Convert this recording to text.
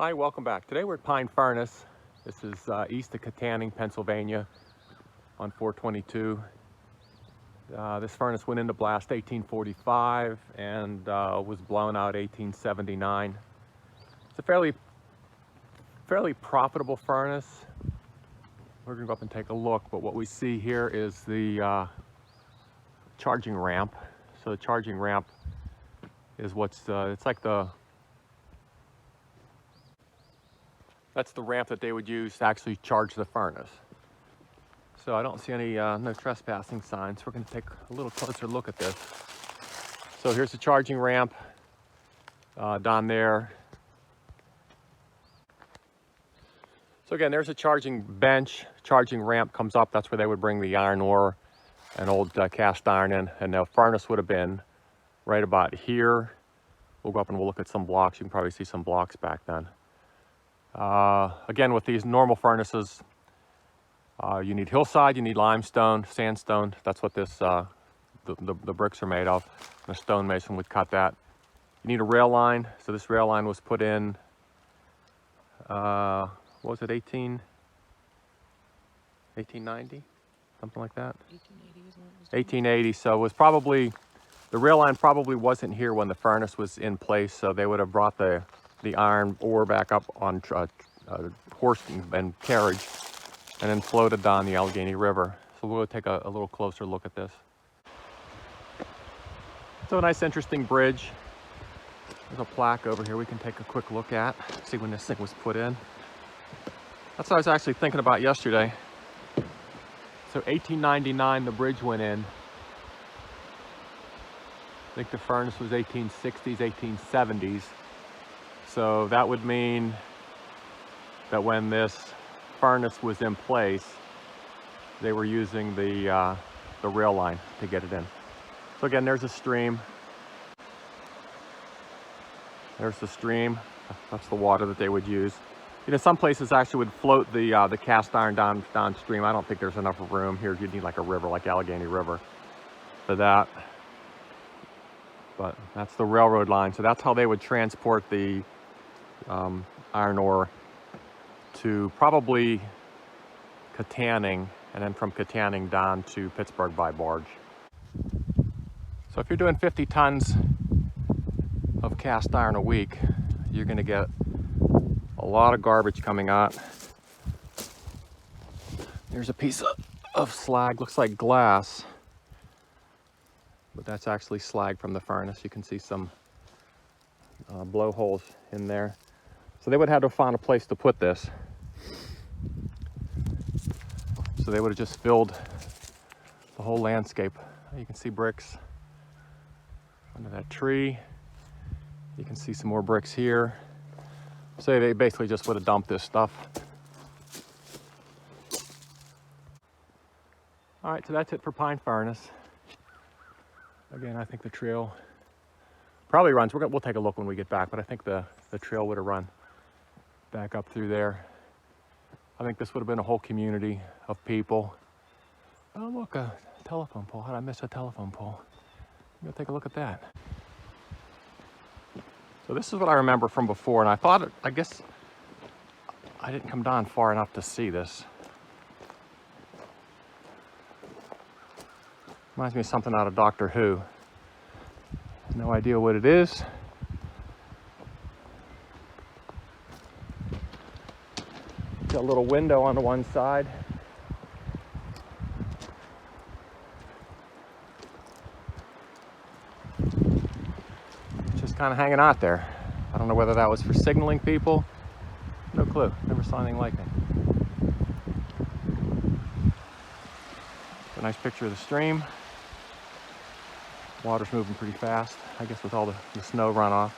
Hi, welcome back. Today we're at Pine Furnace. This is east of Katanning, Pennsylvania on 422. This furnace went into blast 1845 and was blown out 1879. It's a fairly profitable furnace. We're gonna go up and take a look, but what we see here is the charging ramp. So the charging ramp is it's like that's the ramp that they would use to actually charge the furnace. So I don't see any no trespassing signs. We're going to take a little closer look at this. So here's the charging ramp down there. So again, there's a charging bench. Charging ramp comes up. That's where they would bring the iron ore and old cast iron in. And the furnace would have been right about here. We'll go up and we'll look at some blocks. You can probably see some blocks back then. Again, with these normal furnaces, you need hillside, you need limestone, sandstone. That's what this the bricks are made of. And a stonemason would cut that. You need a rail line. So this rail line was put in, what was it, 1890? Something like that? 1880 is when it was done. 1880, so it was probably, the rail line probably wasn't here when the furnace was in place, so they would have brought the iron ore back up on horse and carriage and then floated down the Allegheny River. So we'll take a little closer look at this. So a nice interesting bridge. There's a plaque over here we can take a quick look at, see when this thing was put in. That's what I was actually thinking about yesterday. So 1899 the bridge went in. I think the furnace was 1860s, 1870s. So that would mean that when this furnace was in place, they were using the rail line to get it in. So again, there's a stream. There's the stream. That's the water that they would use. You know, some places actually would float the cast iron downstream. I don't think there's enough room here. You'd need like a river, like Allegheny River, for that. But that's the railroad line. So that's how they would transport the iron ore to probably Katanning, and then from Katanning down to Pittsburgh by barge. So if you're doing 50 tons of cast iron a week, you're going to get a lot of garbage coming out. There's a piece of slag, looks like glass, but that's actually slag from the furnace. You can see some blowholes in there. So they would have to find a place to put this. So they would have just filled the whole landscape. You can see bricks under that tree. You can see some more bricks here. So they basically just would have dumped this stuff. All right, so that's it for Pine Furnace. Again, I think the trail probably runs. We'll take a look when we get back, but I think the trail would have run back up through there. I think this would have been a whole community of people. Oh, look, a telephone pole. How did I miss a telephone pole? Go take a look at that. So this is what I remember from before, and I guess I didn't come down far enough to see this. Reminds me of something out of Doctor Who. No idea what it is. Got a little window on the one side. Just kind of hanging out there. I don't know whether that was for signaling people. No clue. Never saw anything like it. A nice picture of the stream. Water's moving pretty fast, I guess with all the snow runoff.